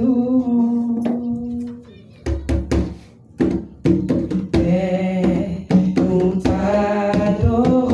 Oh, Père, nous t'adorons.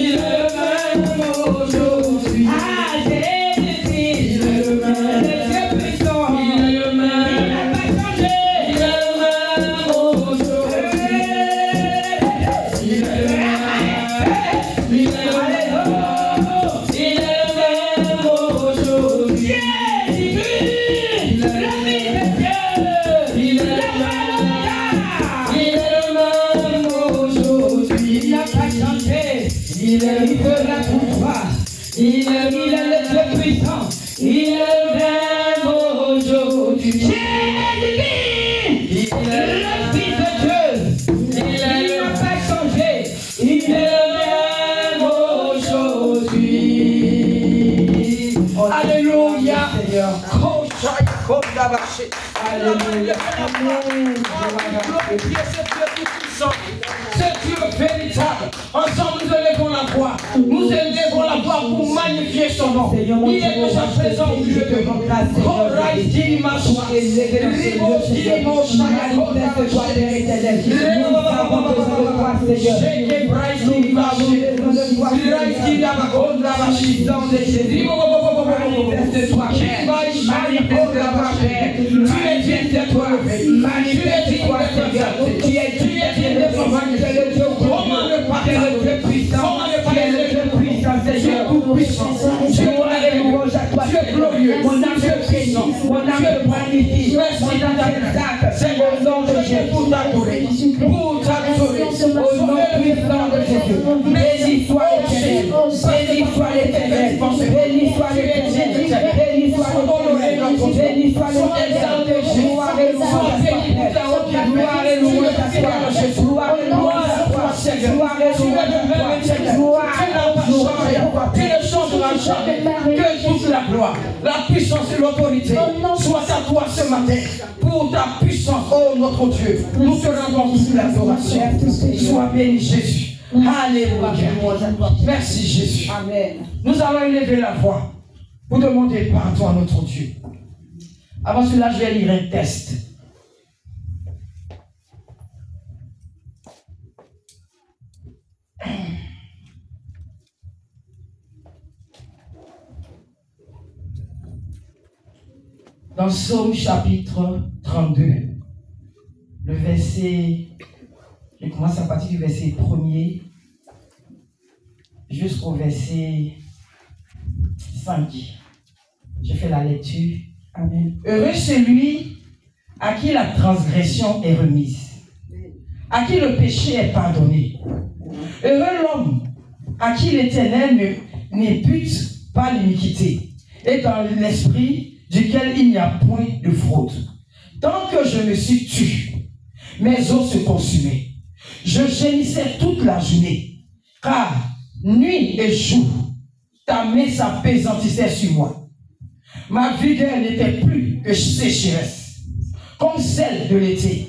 Il est le Alléluia. C'est Dieu véritable. Ensemble, nous élevons la voix. Nous élevons la voix pour magnifier son nom. Il est déjà présent au milieu de nous. Comment ne pas être puissant? Dieu tout-puissant, Dieu alléluia, Dieu glorieux, mon âme est puissant, mon âme est magnifique, merci d'être c'est mon nom de Jésus pour t'adorer, au nom puissant de Jésus. Béni soit l'Éternel, béni soit l'Éternel, béni soit l'Éternel, béni soit honoré notre Dieu, béni soit l'exalté Jésus, gloire et louange à toi, gloire et louange à toi, gloire et louange à toi, gloire et louange à toi, tu ne changeras jamais, que toute la gloire, la puissance et l'autorité soient à toi ce matin, pour ta puissance, oh notre Dieu, nous te rendons toute l'adoration. Sois béni Jésus. Alléluia. Merci Jésus. Amen. Nous allons élever la voix pour demander pardon à notre Dieu. Avant cela, je vais lire un texte. Dans Psaume chapitre 32, le verset, je commence à partir du verset 1er jusqu'au verset 5. Je fais la lecture. Amen. Heureux celui à qui la transgression est remise, à qui le péché est pardonné. Heureux l'homme à qui l'Éternel n'impute pas l'iniquité, et dans l'esprit duquel il n'y a point de fraude. Tant que je me suis tu, mes os se consumaient. Je gémissais toute la journée, car nuit et jour, ta main s'appesantissait sur moi. Ma vigueur n'était plus que sécheresse, comme celle de l'été.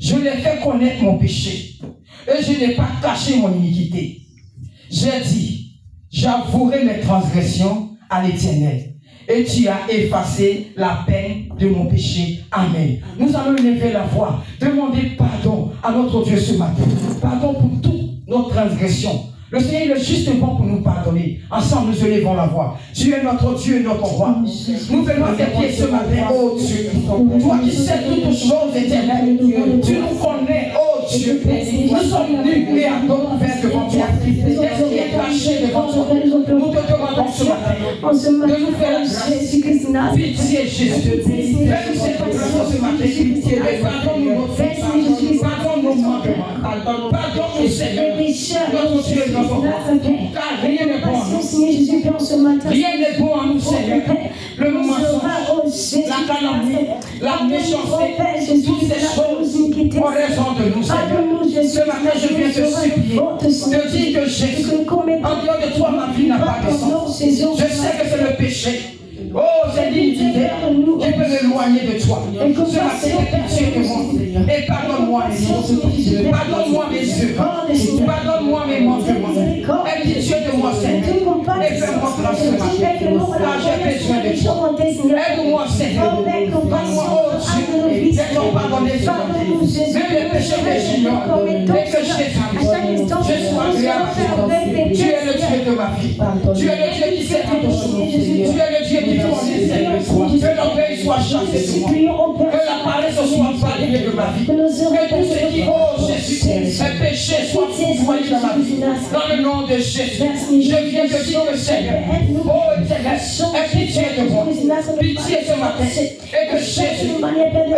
Je l'ai fait connaître mon péché, et je n'ai pas caché mon iniquité. J'ai dit, j'avouerai mes transgressions à l'Éternel, et tu as effacé la peine de mon péché. Amen. Nous allons lever la voix, demander pardon à notre Dieu ce matin. Pardon pour toutes nos transgressions. Le Seigneur est juste bon pour nous pardonner. Ensemble, nous élevons la voix. Tu es notre Dieu et notre roi. Nous venons à tes pieds ce matin, oh Dieu. Toi qui sais toutes choses éternelles. Tu nous connais, oh Dieu. Nous sommes nus et à dos ouverts devant toi. Qu'est-ce qui est caché devant toi? Nous te demandons ce matin de nous faire pitié, Jésus. Fais-nous cette grâce ce matin. Pitié. Pardonne-nous notre faute. Pardonne-nous nos manquements. Pardonne-nous, Seigneur. Notre Dieu. Car rien n'est bon en nous. Rien n'est bon en nous, Seigneur. Le mensonge, la calomnie, la méchanceté, toutes ces choses ont raison de nous, Seigneur. Ce matin, je viens te supplier, te dire que Jésus, en dehors de toi, ma vie n'a pas de sens. Je sais que c'est le péché. Oh, c'est l'iniquité qui peut m'éloigner de toi. Ce matin, aie pitié de moi. Et pardonne-moi mes fautes. Pardonne-moi mes œuvres. Pardonne-moi mes manquements. Aie pitié de moi, Seigneur. Et fais-moi grâce ce matin. Car j'ai besoin de toi. Aide-moi, Seigneur. Donne-moi, oh Dieu, d'être pardon pardonner ce matin. Même les péchés que j'ignore. Et que Jésus, je sois agréable. Tu es le Dieu de ma vie. Tu es le Dieu qui sait toutes choses. Tu es le Dieu qui connaît Seigneur. Que l'orgueil soit chassé de moi. Que la paresse soit balayée de ma vie. Que tout ce qui, oh Jésus, un péché soit foudroyé dans ma vie. Dans le nom de Jésus, je viens te dire que Seigneur, oh Éternel, aie pitié de moi. Pitié ce matin. Et que Jésus,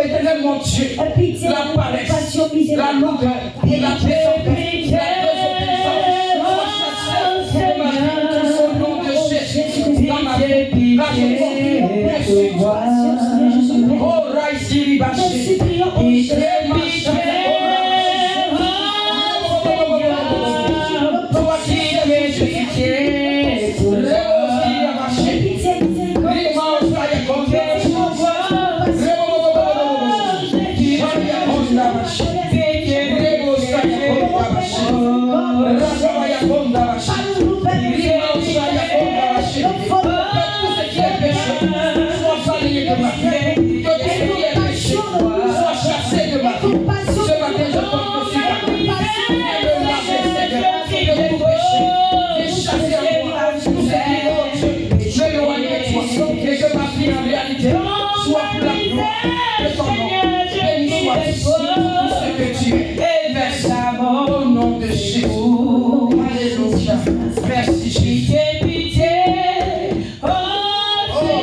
Éternel mon Dieu, la paresse, la lourdeur, la présence, la au nom de Jésus, dans ma vie, là je vois, oh Raïsiri Baché, au nom de Jésus. Alléluia. Merci Jésus. Pitié. Oh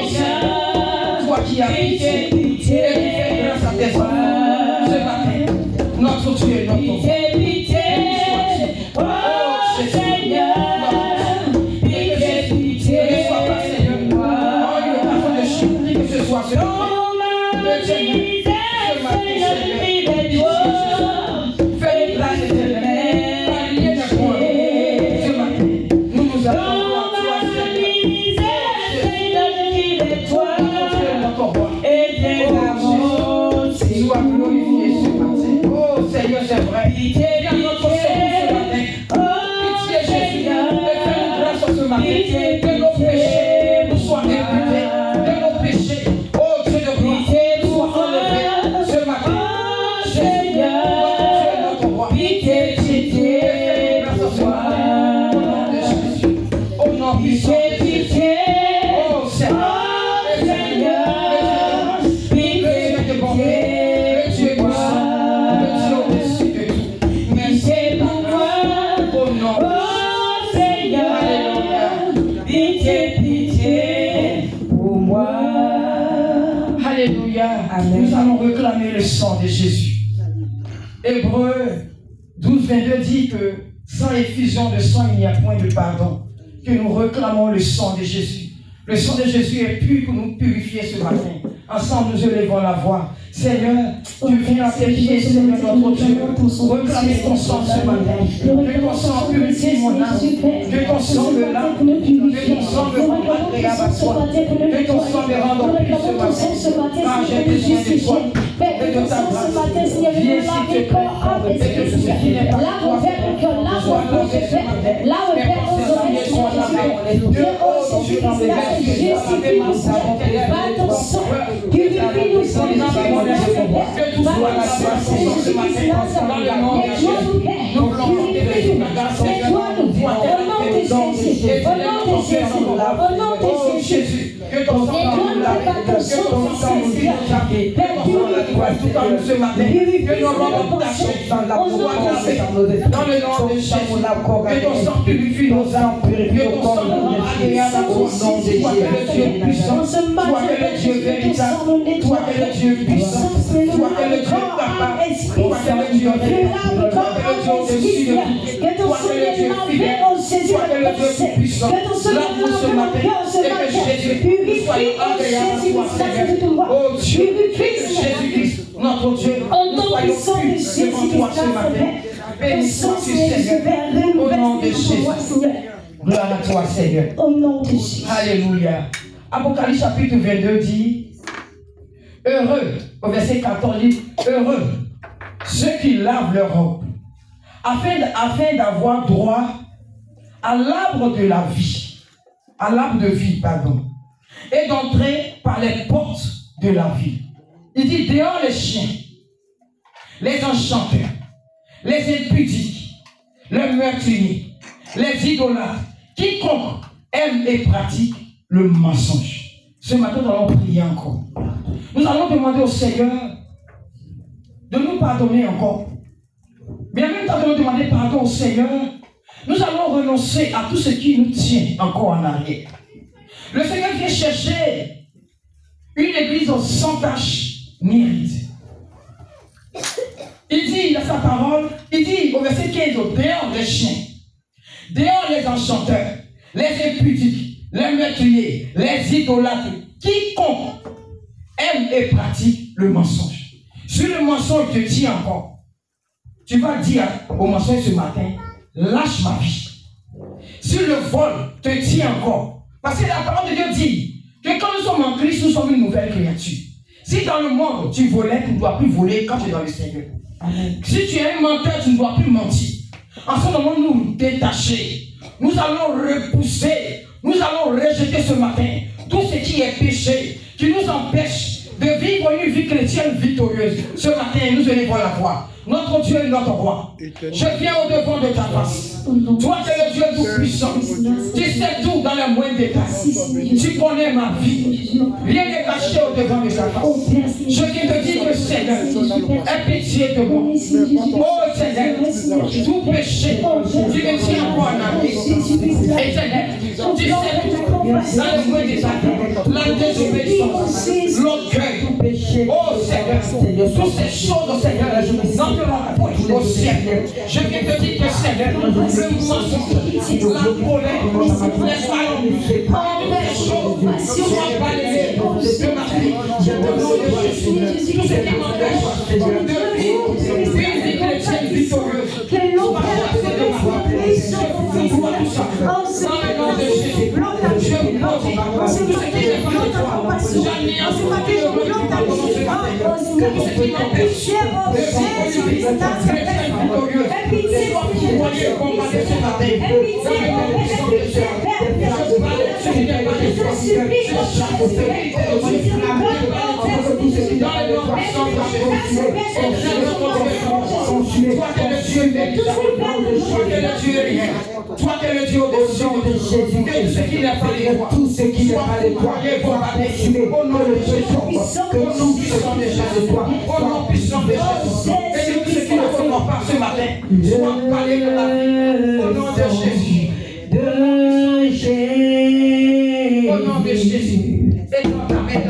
Seigneur. Toi qui as pitié. Et qui fais grâce à tes enfants. Ce matin, notre Dieu est notre Pitié. Oh Seigneur. Pitié. Ne sois pas Seigneur. Oh, il n'est pas fait de chier. Que ce soit ce matin. Le Seigneur. Ce matin, Seigneur. Fais grâce éternelle, par rien de point. Ce matin, nous nous appelons à toi, Seigneur. Sois glorifié ce matin. Oh Seigneur, c'est vrai. Viens à notre secours ce matin. Pitié Jésus, et fais-nous grâce ce matin. Que nos péchés nous soient imputés. Que nos péchés, oh Dieu de gloire, soient enlevés ce matin. Alléluia. Nous allons réclamer le sang de Jésus. Hébreux 12, 22 dit que sans effusion de sang, il n'y a point de pardon. Que nous réclamons le sang de Jésus. Le sang de Jésus est pur pour nous purifier ce matin. Ensemble, nous élevons la voix. Seigneur, tu viens à tes pieds, Seigneur notre Dieu, réclamer ton sang ce matin. Que ton sang purifie mon âme. Que ton sang me lave. Que ton sang me rende agréable à toi. Que ton sang me rende plus ce matin. Car j'ai besoin de toi. Et de ta grâce. Viens s'il te plaît. Et que tout ce qui n'est pas de toi soit lavé ce matin. Mais pensez à toi lavé. Dieu, oh Dieu, dans les versets, lavé mon sang. Purifie-nous sans les âmes. Que tout soit la grâce ce matin. Dans le nom de Jésus. Nous voulons monter de ta grâce. Oh Jésus, que ton sang nous lave. Que ton sang nous guide. Que ton sang nous tout comme ce matin. Que nos robes tachées dans la foi dans le nom de Jésus. Que ton sang purifie nos âmes. Que ton sang nous rende agréable à toi. Toi que le Dieu puissant. Toi que le Dieu véritable. Toi que le Dieu puissant. Toi que le Dieu capable. Toi que le Dieu véritable. Toi que le Dieu au-dessus de tout. Toi que le Dieu fidèle. Toi que le Dieu puissant. Lave-nous ce matin. Et que Jésus nous soit agréable à toi, Seigneur. Oh Dieu, Jésus-Christ, notre Dieu, nous soyons purs devant toi ce matin. Béni sois-tu, Seigneur, au nom de Jésus. Gloire à toi, Seigneur. Au nom de Jésus. Alléluia. Apocalypse chapitre 22 dit, heureux, au verset 14 dit, heureux, ceux qui lavent leur robe, afin d'avoir droit à l'arbre de la vie, à l'arbre de vie, pardon, et d'entrer par les portes de la vie. Il dit, dehors les chiens, les enchanteurs, les impudiques, les meurtriers, les idolâtres, quiconque aime et pratique le mensonge. Ce matin, nous allons prier encore. Nous allons demander au Seigneur de nous pardonner encore. Mais en même temps de nous demander pardon au Seigneur, nous allons renoncer à tout ce qui nous tient encore en arrière. Le Seigneur vient chercher une église sans tache ni ride. Il dit dans sa parole, il dit au verset 15, dehors les chiens, dehors les enchanteurs, les impudiques, les meurtriers, les idolâtres, quiconque aime et pratique le mensonge. Si le mensonge te dit encore, tu vas dire au mensonge ce matin, lâche ma vie. Si le vol te dit encore, parce que la parole de Dieu dit que quand nous sommes en Christ, nous sommes une nouvelle créature. Si dans le monde tu volais, tu ne dois plus voler quand tu es dans le Seigneur. Amen. Si tu es un menteur, tu ne dois plus mentir. En ce moment, nous détacher, nous allons repousser, nous allons rejeter ce matin tout ce qui est péché, qui nous empêche de vivre une vie chrétienne victorieuse. Ce matin, nous élevons la voix. Notre Dieu est notre roi. Je viens au devant de ta face. Toi, tu es le Dieu tout-puissant. Tu sais tout dans les moindres détails. Tu connais ma vie. Rien n'est caché au devant de ta face. Je viens te dire que Seigneur, aie pitié de moi. Oh Seigneur, tout péché, tu me tiens encore en arrière. Et Seigneur, tu sais tout dans les moindres détails. La désobéissance, l'orgueil. Oh Seigneur, toutes ces choses, Seigneur, dans au ciel. Je viens te dire que Seigneur, le mensonge, la colère, les salons, toutes les choses soient balayées de ma vie. Au nom de Jésus, tout ce qui m'empêche de vivre une vie chrétienne victorieuse, soit chassé de ma vie. Je vois tout ça. Dans le nom de Jésus, je maudis tout ce qui n'est pas de toi. J'anéantis tout ce qui m'empêche de vivre une vie chrétienne victorieuse. Sois victorieux et combattre ce matin. Dans le nom de Jésus, je parle de ce qui n'est pas de toi. Je chasse ce qui est de Dieu. Dans le nom puissant de Jésus, toi qui es le Dieu véritable, toi qui es le Dieu réel, toi qui es le Dieu au-dessus de Jésus, que tout ce qui n'est pas de toi, tout ce qui n'est pas de toi, est combattu au nom de Jésus, au nom puissant de Jésus, au nom puissant de Jésus, et tout ce qui ne comprend pas ce matin, soit parlé de la vie, au nom de Jésus, au nom de Jésus, et dans ta main,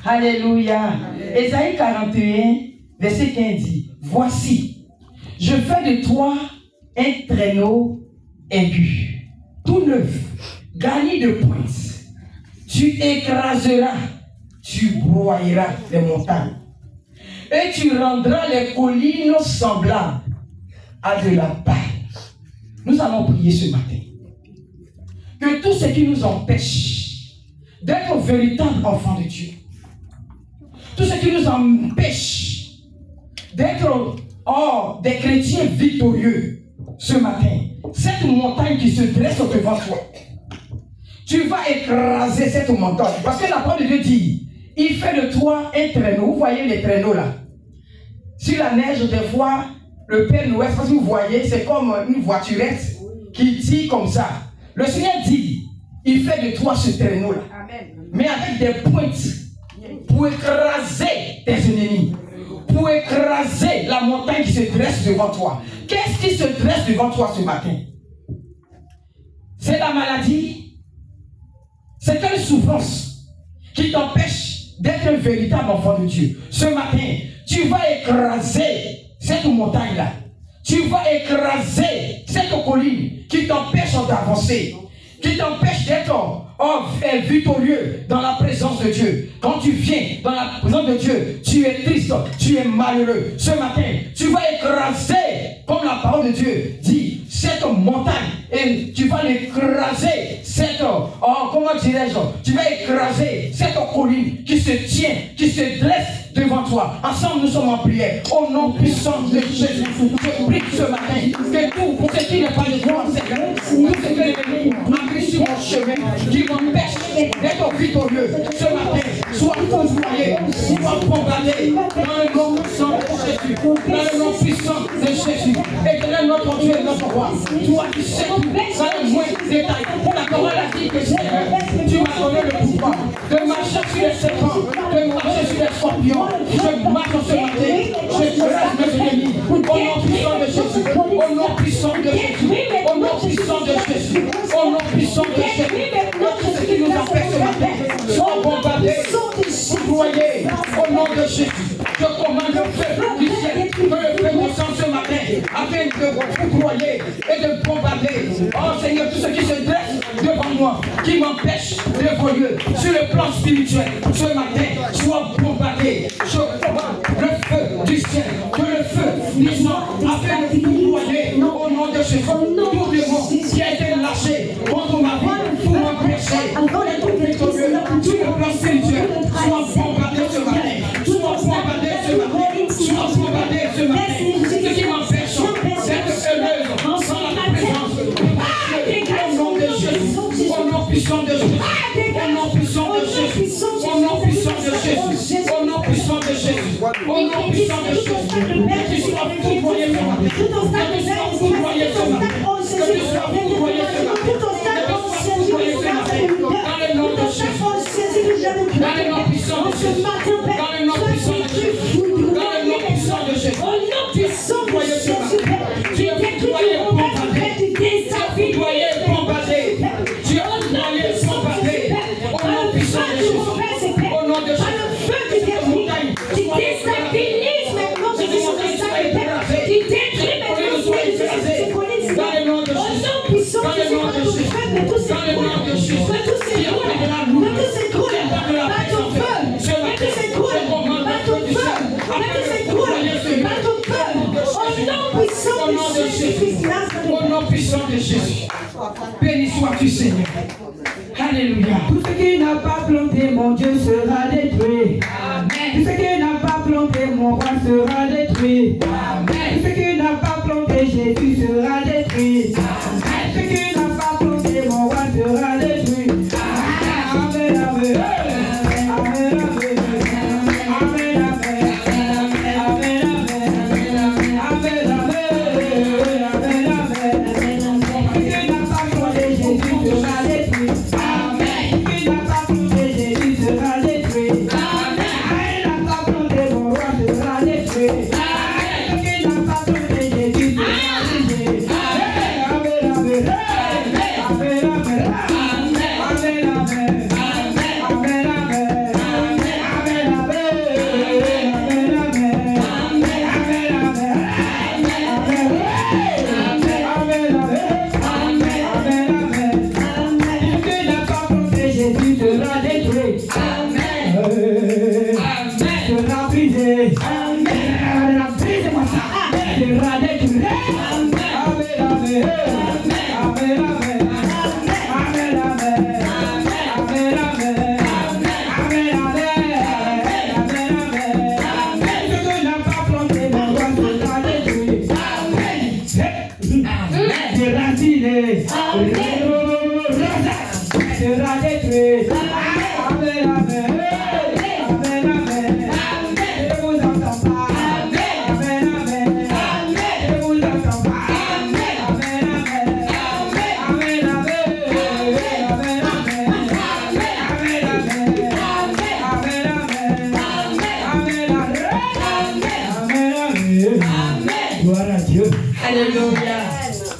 Alléluia. Ésaïe 41, verset 15 dit, voici, je fais de toi un traîneau aigu, tout neuf, garni de pointes. Tu tu écraseras, tu broyeras les montagnes. Et tu rendras les collines semblables à de la paille. Nous allons prier ce matin. Que tout ce qui nous empêche d'être véritables enfants de Dieu, tout ce qui nous empêche d'être des chrétiens victorieux ce matin, cette montagne qui se dresse devant toi, tu vas écraser cette montagne. Parce que la parole de Dieu dit, il fait de toi un traîneau. Vous voyez les traîneaux là? Sur la neige, des fois, le Père Noël, parce que vous voyez, c'est comme une voiturette qui tire comme ça. Le Seigneur dit, il fait de toi ce traîneau là. Mais avec des pointes pour écraser tes ennemis. Pour écraser la montagne qui se dresse devant toi. Qu'est-ce qui se dresse devant toi ce matin? C'est la maladie? C'est quelle souffrance qui t'empêche d'être un véritable enfant de Dieu? Ce matin, tu vas écraser cette montagne-là. Tu vas écraser cette colline qui t'empêche d'avancer, qui t'empêche d'être victorieux dans la présence de Dieu. Quand tu viens dans la présence de Dieu, tu es triste, tu es malheureux. Ce matin, tu vas écraser, comme la parole de Dieu dit, cette montagne, et tu vas l'écraser, cette, comment dirais-je, tu vas écraser cette colline qui se tient, qui se dresse devant toi. Ensemble, nous sommes en prière. Au nom puissant de Jésus, je prie ce matin que tout ce qui n'est pas de toi, Seigneur, tout ce que l'ennemi a mis sur mon chemin, qui m'empêche d'être victorieux, ce matin, soit foudroyé, soit bombardé dans le nom puissant de Jésus, dans le nom puissant de Jésus. Éternel notre Dieu et notre roi, toi qui sais tout, dans le moindre détail. La parole a dit que Seigneur, tu m'as donné le pouvoir de marcher sur les serpents, de marcher sur les scorpions. Je marche ce matin, je crève mes ennemis. Au nom puissant de Jésus, au nom puissant de Jésus, au nom puissant de Jésus, au nom puissant de Jésus. Tout ce qui nous empêche ce matin, soit bombardé, foudroyé, au nom de Jésus. Je commande le feu du ciel, que le feu descende ce matin, afin de foudroyer et de bombarder. Oh Seigneur, tout ce qui se dresse devant moi, qui m'empêche d'évoluer sur le plan spirituel, ce matin, soit bombardé. Je commande le feu du ciel, que le feu descende, afin de foudroyer au nom de Jésus. Tout démon qui a été lâché contre ma vie, pour m'empêcher d'être victorieux sur le plan spirituel, soit bombardé ce matin, soit bombardé ce matin, soit bombardé ce matin. Ce qui m'empêche d'être heureuse dans la présence au nom de Jésus, au nom puissant de Jésus, au nom puissant de Jésus, au nom puissant de Jésus, au nom puissant de Jésus, au nom puissant de Jésus, que tu sois foudroyé ce matin, que tu sois foudroyé ce matin, que tu sois foudroyé ce matin, que tu sois foudroyé ce matin, dans le nom de Jésus, dans le nom puissant de Jésus, dans le nom puissant de Jésus, dans le nom puissant de Jésus, tu es foudroyé ce matin, tu es foudroyé bombardé, tu es foudroyé bombardé, tu es foudroyé bombardé, au nom puissant de Jésus, au nom de Jésus. Tu déstabilises maintenant ce qui sont écrasés. Tu détruis maintenant ce qui sont dans le nom de Jésus, dans le nom de Jésus, dans le nom de Jésus, qui a pris de la loupe, qui a pas de la puissance, je m'appelle, je commande le feu du ciel, afin de foudroyer ce matin, au nom de Jésus, au nom puissant de Jésus. Béni sois-tu, Seigneur. Alléluia. Tout ce qui n'a pas planté, mon Dieu sera détruit. Amen. Tout ce qui n'a pas planté, mon roi sera détruit. Amen. Tout ce qui n'a pas planté, Jésus sera détruit. Amen. Tout ce qui n'a pas planté, mon roi sera détruit. Amen, amen. Amen, amen. Amen,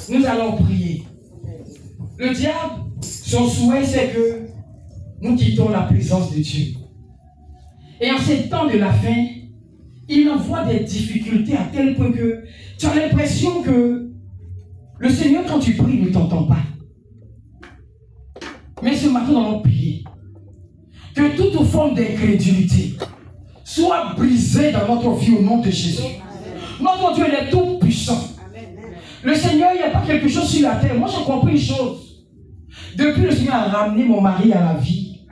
Nous allons prier. Le diable, son souhait, c'est que nous quittons la présence de Dieu. Et en ces temps de la fin, il envoie des difficultés à tel point que tu as l'impression que le Seigneur, quand tu pries, ne t'entend pas. Mais ce matin, nous allons prier que toute forme d'incrédulité soit brisée dans notre vie au nom de Jésus. Notre Dieu, il est tout puissant. Le Seigneur, il n'y a pas quelque chose sur la terre. Moi, j'ai compris une chose. Depuis le Seigneur a ramené mon mari à la vie,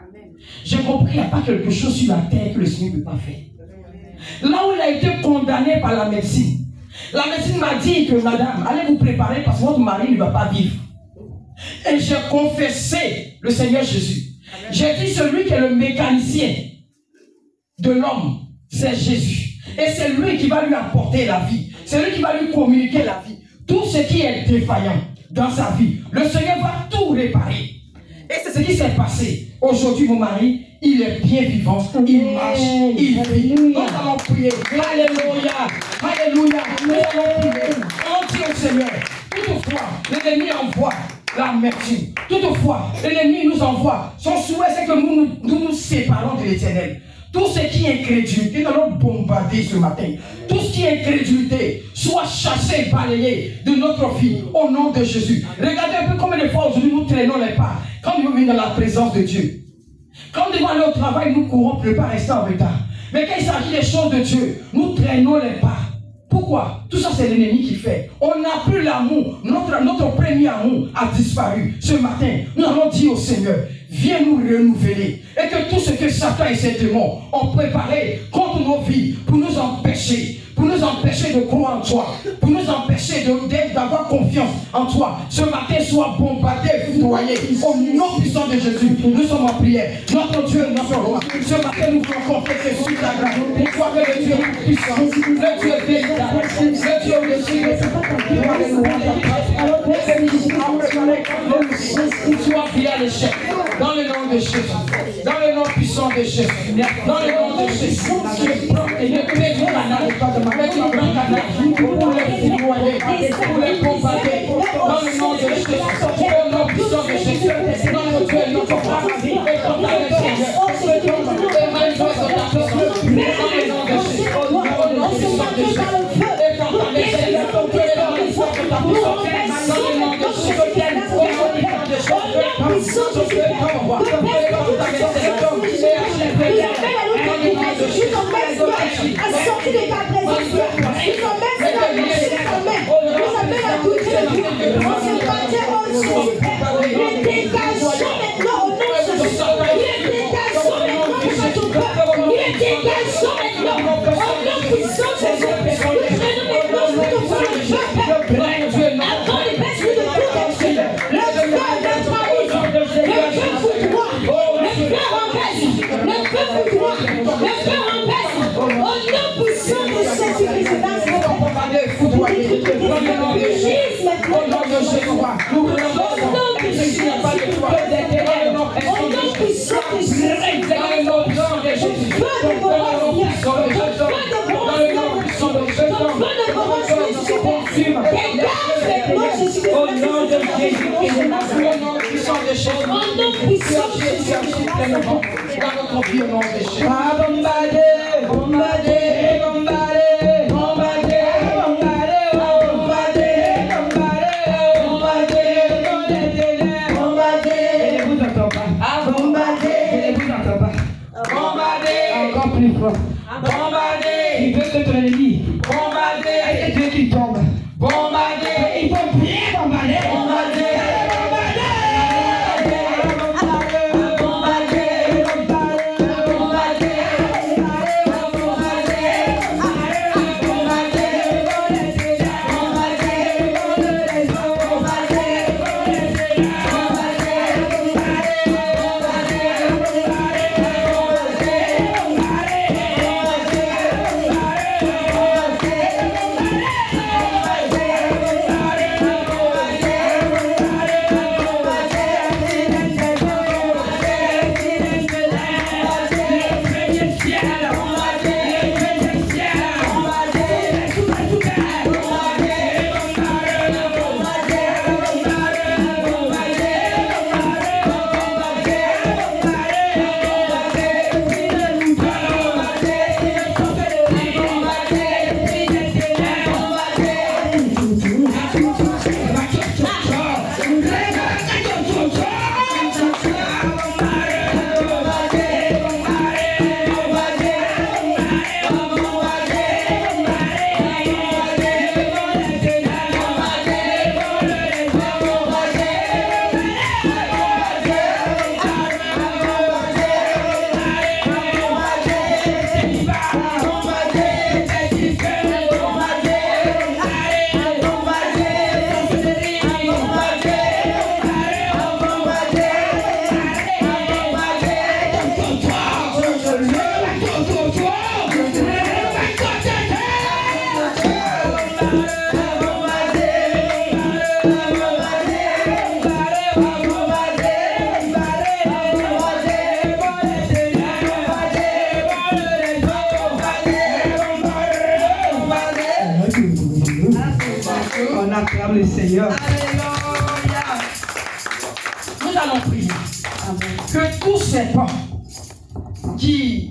j'ai compris qu'il n'y a pas quelque chose sur la terre que le Seigneur ne peut pas faire. Là où il a été condamné par la médecine m'a dit que madame, allez vous préparer parce que votre mari ne va pas vivre. Et j'ai confessé le Seigneur Jésus. J'ai dit celui qui est le mécanicien de l'homme, c'est Jésus. Et c'est lui qui va lui apporter la vie. C'est lui qui va lui communiquer la vie. Tout ce qui est défaillant dans sa vie, le Seigneur va tout réparer. Et c'est ce qui s'est passé. Aujourd'hui, mon mari, il est bien vivant, il marche, il vit. Nous allons prier. Alléluia. Alléluia. Nous allons prier. On dit au Seigneur, toutefois, l'ennemi envoie l'amertume. Toutefois, l'ennemi nous envoie. Son souhait, c'est que nous séparons de l'Éternel. Tout ce qui est incrédulité, nous allons bombarder ce matin. Tout ce qui est incrédulité, soit chassé, balayé de notre vie au nom de Jésus. Regardez un peu combien de fois aujourd'hui nous traînons les pas quand nous venons dans la présence de Dieu. Quand nous devons aller au travail, nous courons pour ne pas rester en retard. Mais quand il s'agit des choses de Dieu, nous traînons les pas. Pourquoi? Tout ça, c'est l'ennemi qui fait. On n'a plus l'amour. Notre premier amour a disparu. Ce matin, nous allons dire au Seigneur, viens nous renouveler. Et que tout ce que Satan et ses démons ont préparé contre nos vies pour nous empêcher de croire en toi, pour nous empêcher d'avoir confiance en toi, ce matin soit bombardé, foudroyé au nom puissant de Jésus. Nous sommes en prière. Notre Dieu, notre roi. Ce matin, nous voulons confesser sur ta grâce. Pourquoi que le Dieu est puissant, le Dieu est véritable, le Dieu est soit via l'échec. Dans le nom de Jésus. Dans le nom puissant de Jésus. Dans le nom de Jésus. Et ne crée du canal. Mais tu prends canal pour les foudroyer, pour les bombarder. Dans le nom de Jésus. Au nom puissant de Jésus. Notre Dieu, notre roi. Et quand ta Seigneur. Et manifeste ta puissance. Dans le nom de Jésus. Au nom puissant de Jésus. Et quand ta Seigneur. Et manifeste ta puissance. Dans le nom de Jésus. Au nom de Jésus. Bombarder, il veut que ton ennemi bombarder, et Dieu qui tombe. Bombarder. acclame le Seigneur. Alléluia. Nous allons prier. Que tous ces pas qui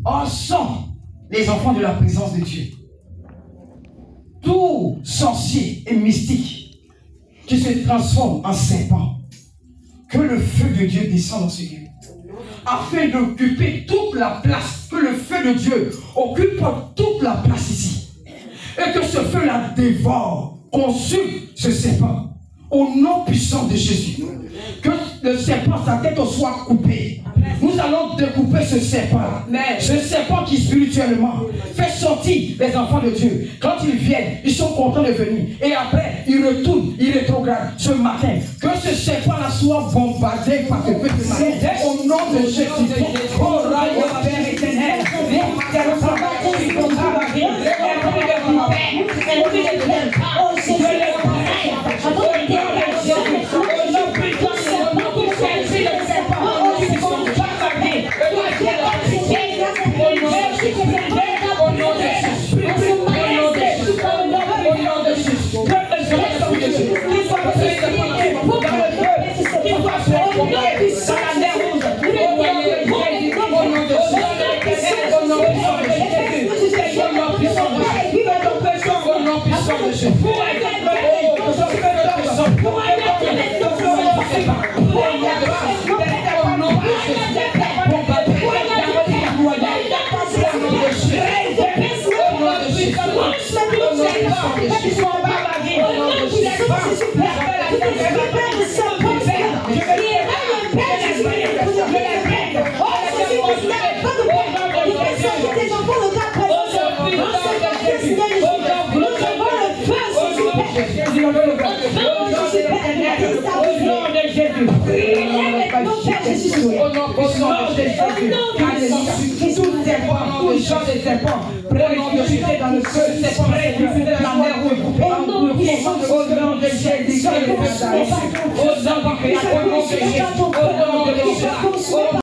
en sont les enfants de la présence de Dieu, tout sorcier et mystique qui se transforme en serpent, que le feu de Dieu descende dans ce lieu, afin d'occuper toute la place, que le feu de Dieu occupe toute la place ici, et que ce feu-là dévore, consume ce serpent, au nom puissant de Jésus. Que le serpent, sa tête soit coupée. Nous allons découper ce serpent. Ce serpent qui spirituellement fait sortir les enfants de Dieu. Quand ils viennent, ils sont contents de venir. Et après, ils retournent, ils rétrogradent ce matin. Que ce serpent-là soit bombardé par ce feu de matin. Au nom de Jésus. Oh, Père éternel. Au nom de Jésus,